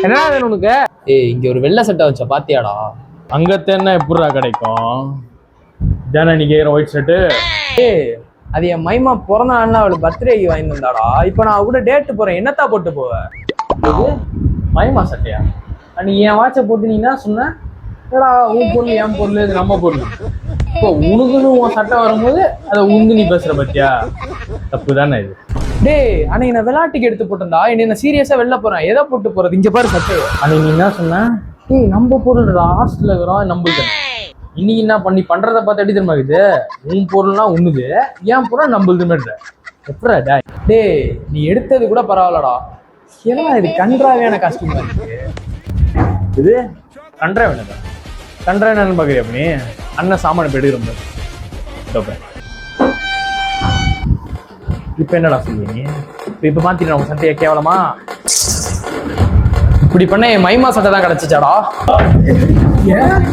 என்ன வேணும் உனக்கு? ஏய் இங்க ஒரு வெள்ளை சட்டை வச்ச பாத்தியாடா? அங்கத்தே எப்படா கிடைக்கும்? தானே நீ கேக்குற ஒயிட் ஷர்ட்டு? ஏய் அது என் மைமா பிறந்த நாள்னா அவளுக்கு பர்த்டேக்கு வாங்கி வந்தாடா. இப்போ நான் கூட டேட்டு போறேன், என்னத்தா போட்டு போவேன்? இது மைமா சட்டையா? நீ என் வாட்சை போட்டு நீ என்ன சொன்ன? ஏடா உன் பொருள் என் பொருள், இது நம்ம பொருள். இப்போ உனக்குன்னு உன் சட்டை வரும்போது அதை உந்து நீ பேசுற பத்தியா? தப்பு தானே இது. டேய் அன்னைக்கு நான் விளையாட்டுக்கு எடுத்து போட்டேன்டா, இன்னைக்கு நான் சீரியஸா வெளில போறேன். எதை போட்டு போறது? இங்க பாரு சட்டை. அன்னைக்கு நீ என்ன சொன்ன? டேய் நம்ம பொருள் ஹாஸ்டல்ல இருக்கிறோம் நம்புது. இன்னைக்கு என்ன பண்ணி பண்றத பார்த்து எப்படி தெரியுமா இருக்குது? உன் பொருள்னா உண்ணுது, என் பொருள் நம்புது மாதிரி எப்படா டேய்? டேய் நீ எடுத்தது கூட பரவாயில்லடா, ஏன்னா இது கன்றாவியான காஸ்டியூமா இருக்கு. இது கன்றா வேணா கன்றா என்னன்னு பாக்குறியா நீ? அண்ணன் சாமான போய் எடுக்கிற இப்ப என்னடா சொல்லுவீங்க? இப்ப மாத்திட்டு உங்க சட்டையை கேவலமா இப்படி பண்ண என் மைமா சட்டை தான் கிடைச்சிச்சாடா? ஏன்